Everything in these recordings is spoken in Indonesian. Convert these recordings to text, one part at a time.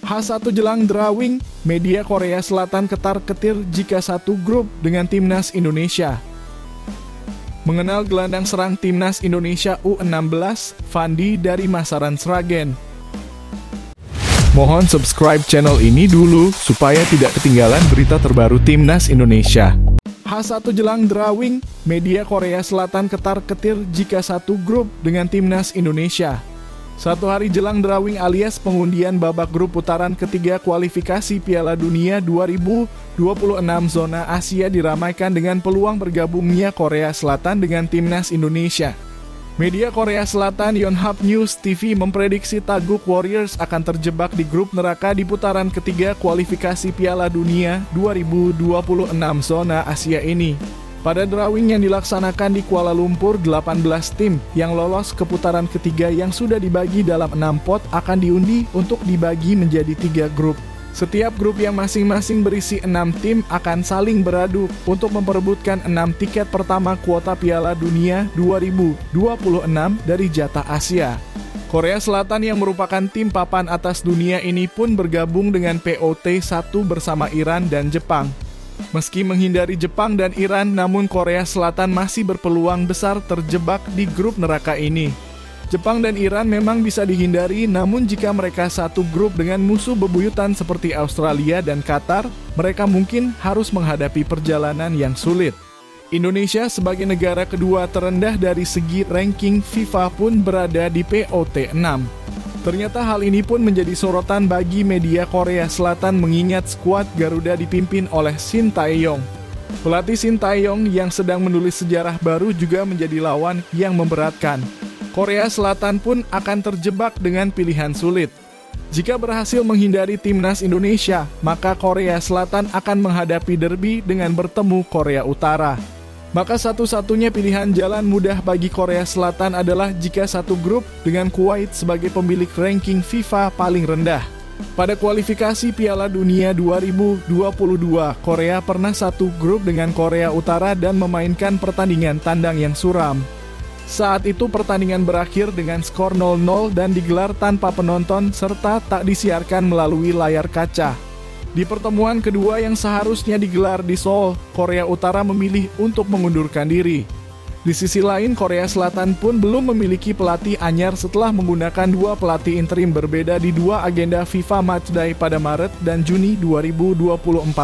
H1 jelang drawing, media Korea Selatan ketar-ketir jika satu grup dengan timnas Indonesia. Mengenal gelandang serang timnas Indonesia U16, Fandi dari Masaran Sragen. Mohon subscribe channel ini dulu supaya tidak ketinggalan berita terbaru timnas Indonesia. H1 jelang drawing, media Korea Selatan ketar-ketir jika satu grup dengan timnas Indonesia. Satu hari jelang drawing alias pengundian babak grup putaran ketiga kualifikasi Piala Dunia 2026 zona Asia diramaikan dengan peluang bergabungnya Korea Selatan dengan timnas Indonesia. Media Korea Selatan Yonhap News TV memprediksi Taeguk Warriors akan terjebak di grup neraka di putaran ketiga kualifikasi Piala Dunia 2026 zona Asia ini. Pada drawing yang dilaksanakan di Kuala Lumpur, 18 tim yang lolos ke putaran ketiga yang sudah dibagi dalam 6 pot akan diundi untuk dibagi menjadi 3 grup. Setiap grup yang masing-masing berisi 6 tim akan saling beradu untuk memperebutkan 6 tiket pertama kuota Piala Dunia 2026 dari jatah Asia. Korea Selatan yang merupakan tim papan atas dunia ini pun bergabung dengan POT 1 bersama Iran dan Jepang. Meski menghindari Jepang dan Iran, namun Korea Selatan masih berpeluang besar terjebak di grup neraka ini. Jepang dan Iran memang bisa dihindari, namun jika mereka satu grup dengan musuh bebuyutan seperti Australia dan Qatar, mereka mungkin harus menghadapi perjalanan yang sulit. Indonesia sebagai negara kedua terendah dari segi ranking FIFA pun berada di POT 6. Ternyata hal ini pun menjadi sorotan bagi media Korea Selatan mengingat skuad Garuda dipimpin oleh Shin Tae-yong. Pelatih Shin Tae-yong yang sedang menulis sejarah baru juga menjadi lawan yang memberatkan. Korea Selatan pun akan terjebak dengan pilihan sulit. Jika berhasil menghindari timnas Indonesia, maka Korea Selatan akan menghadapi derby dengan bertemu Korea Utara. Maka satu-satunya pilihan jalan mudah bagi Korea Selatan adalah jika satu grup dengan Kuwait sebagai pemilik ranking FIFA paling rendah. Pada kualifikasi Piala Dunia 2022, Korea pernah satu grup dengan Korea Utara dan memainkan pertandingan tandang yang suram. Saat itu pertandingan berakhir dengan skor 0-0 dan digelar tanpa penonton serta tak disiarkan melalui layar kaca. Di pertemuan kedua yang seharusnya digelar di Seoul, Korea Utara memilih untuk mengundurkan diri. Di sisi lain, Korea Selatan pun belum memiliki pelatih anyar setelah menggunakan 2 pelatih interim berbeda di 2 agenda FIFA Matchday pada Maret dan Juni 2024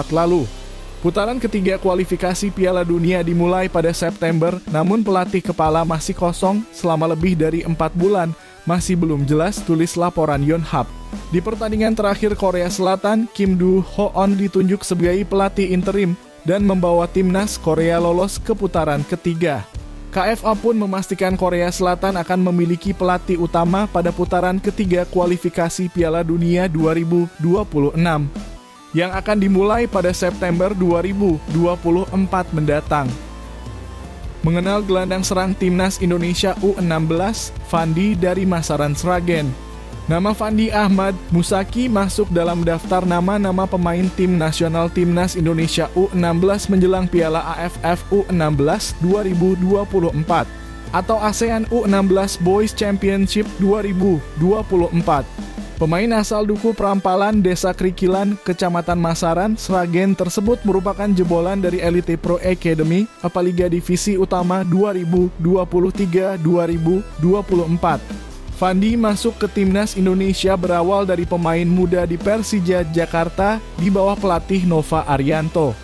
lalu. Putaran ketiga kualifikasi Piala Dunia dimulai pada September, namun pelatih kepala masih kosong selama lebih dari 4 bulan. Masih belum jelas, tulis laporan Yonhap. Di pertandingan terakhir Korea Selatan, Kim Do-hoon ditunjuk sebagai pelatih interim dan membawa timnas Korea lolos ke putaran ketiga. KFA pun memastikan Korea Selatan akan memiliki pelatih utama pada putaran ketiga kualifikasi Piala Dunia 2026 yang akan dimulai pada September 2024 mendatang. Mengenal gelandang serang timnas Indonesia U16, Fandi dari Masaran Sragen. Nama Fandi Ahmad Musaki masuk dalam daftar nama-nama pemain tim nasional timnas Indonesia U16 menjelang Piala AFF U16 2024 atau ASEAN U16 Boys Championship 2024. Pemain asal Duku Prampalan, Desa Krikilan, Kecamatan Masaran, Sragen tersebut merupakan jebolan dari Elite Pro Academy, Liga Divisi Utama 2023-2024. Fandi masuk ke timnas Indonesia berawal dari pemain muda di Persija Jakarta di bawah pelatih Nova Arianto.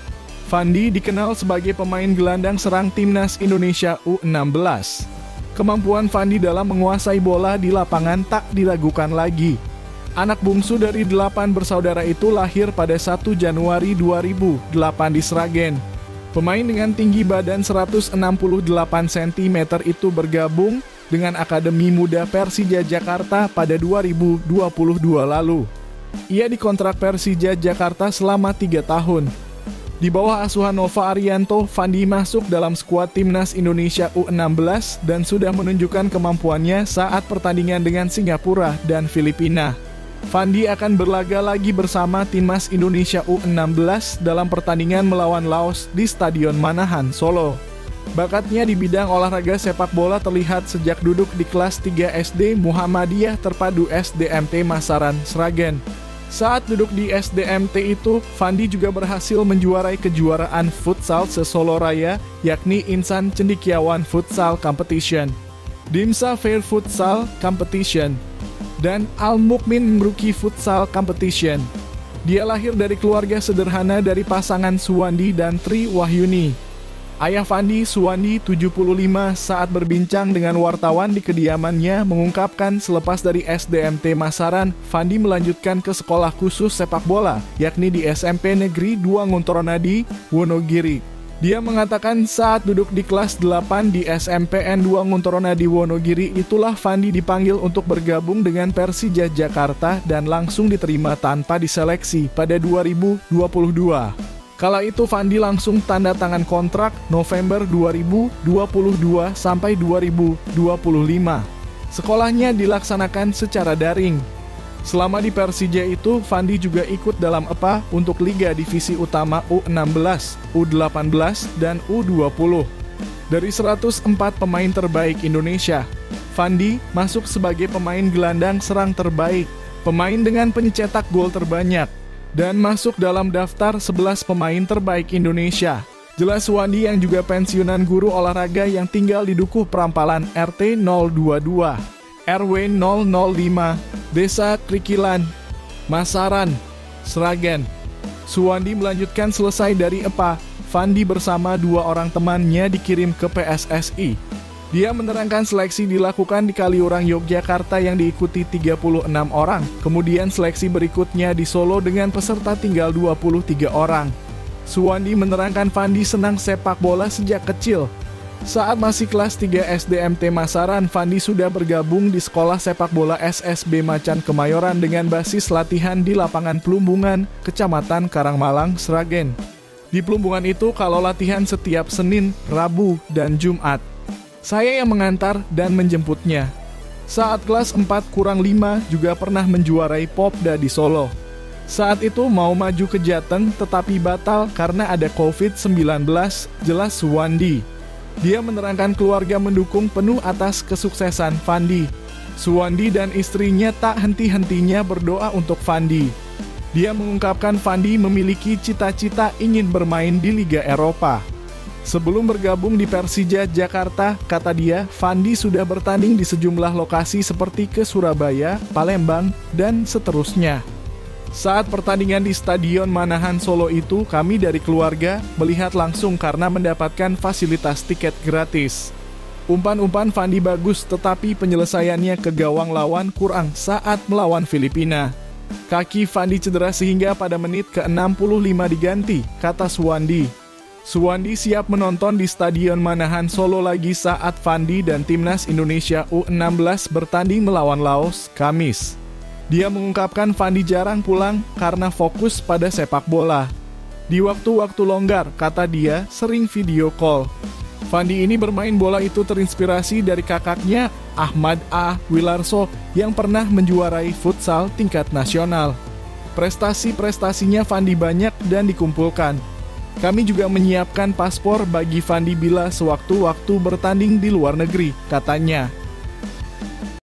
Fandi dikenal sebagai pemain gelandang serang timnas Indonesia U16. Kemampuan Fandi dalam menguasai bola di lapangan tak diragukan lagi. Anak bungsu dari 8 bersaudara itu lahir pada 1 Januari 2008 di Sragen. Pemain dengan tinggi badan 168 cm itu bergabung dengan Akademi Muda Persija Jakarta pada 2022 lalu. Ia dikontrak Persija Jakarta selama 3 tahun. Di bawah asuhan Nova Arianto, Fandi masuk dalam skuad timnas Indonesia U16 dan sudah menunjukkan kemampuannya saat pertandingan dengan Singapura dan Filipina. Fandi akan berlaga lagi bersama timnas Indonesia U16 dalam pertandingan melawan Laos di Stadion Manahan, Solo. Bakatnya di bidang olahraga sepak bola terlihat sejak duduk di kelas 3 SD Muhammadiyah Terpadu SDMT Masaran, Sragen. Saat duduk di SDMT itu, Fandi juga berhasil menjuarai kejuaraan futsal se-Solo Raya, yakni Insan Cendekiawan Futsal Competition, Dimsa Fair Futsal Competition, dan Al Mukmin Rookie Futsal Competition. Dia lahir dari keluarga sederhana dari pasangan Suwandi dan Tri Wahyuni. Ayah Fandi, Suwandi, 75, saat berbincang dengan wartawan di kediamannya mengungkapkan selepas dari SDMT Masaran, Fandi melanjutkan ke sekolah khusus sepak bola, yakni di SMP Negeri 2 Nguntoronadi, Wonogiri. Dia mengatakan saat duduk di kelas 8 di SMPN 2 Nguntoronadi, Wonogiri, itulah Fandi dipanggil untuk bergabung dengan Persija Jakarta dan langsung diterima tanpa diseleksi pada 2022. Kala itu Fandi langsung tanda tangan kontrak November 2022 sampai 2025. Sekolahnya dilaksanakan secara daring. Selama di Persija itu, Fandi juga ikut dalam EPA untuk Liga Divisi Utama U16, U18, dan U20. Dari 104 pemain terbaik Indonesia, Fandi masuk sebagai pemain gelandang serang terbaik, pemain dengan pencetak gol terbanyak, dan masuk dalam daftar 11 pemain terbaik Indonesia. Jelas Suwandi yang juga pensiunan guru olahraga yang tinggal di Dukuh Prampalan RT 022, RW 005, Desa Krikilan, Masaran, Sragen. Suwandi melanjutkan selesai dari EPA, Fandi bersama 2 orang temannya dikirim ke PSSI. Dia menerangkan seleksi dilakukan di Kaliurang, Yogyakarta yang diikuti 36 orang. Kemudian seleksi berikutnya di Solo dengan peserta tinggal 23 orang. Suwandi menerangkan Fandi senang sepak bola sejak kecil. Saat masih kelas 3 SDMT Masaran, Fandi sudah bergabung di sekolah sepak bola SSB Macan Kemayoran dengan basis latihan di lapangan Plumbungan, Kecamatan Karangmalang, Sragen. Di Plumbungan itu kalau latihan setiap Senin, Rabu, dan Jumat. Saya yang mengantar dan menjemputnya. Saat kelas 4-5 juga pernah menjuarai Popda di Solo. Saat itu mau maju ke Jateng tetapi batal karena ada COVID-19, jelas Suwandi. Dia menerangkan keluarga mendukung penuh atas kesuksesan Fandi. Suwandi dan istrinya tak henti-hentinya berdoa untuk Fandi. Dia mengungkapkan Fandi memiliki cita-cita ingin bermain di Liga Eropa. Sebelum bergabung di Persija Jakarta, kata dia, Fandi sudah bertanding di sejumlah lokasi seperti ke Surabaya, Palembang, dan seterusnya. Saat pertandingan di Stadion Manahan Solo itu, kami dari keluarga melihat langsung karena mendapatkan fasilitas tiket gratis. Umpan-umpan Fandi bagus, tetapi penyelesaiannya ke gawang lawan kurang saat melawan Filipina. Kaki Fandi cedera sehingga pada menit ke-65 diganti, kata Suwandi. Suwandi siap menonton di Stadion Manahan Solo lagi saat Fandi dan Timnas Indonesia U16 bertanding melawan Laos, Kamis. Dia mengungkapkan Fandi jarang pulang karena fokus pada sepak bola. Di waktu-waktu longgar, kata dia, sering video call. Fandi ini bermain bola itu terinspirasi dari kakaknya, Ahmad A. Wilarso, yang pernah menjuarai futsal tingkat nasional. Prestasi-prestasinya Fandi banyak dan dikumpulkan. Kami juga menyiapkan paspor bagi Fandi bila sewaktu-waktu bertanding di luar negeri, katanya.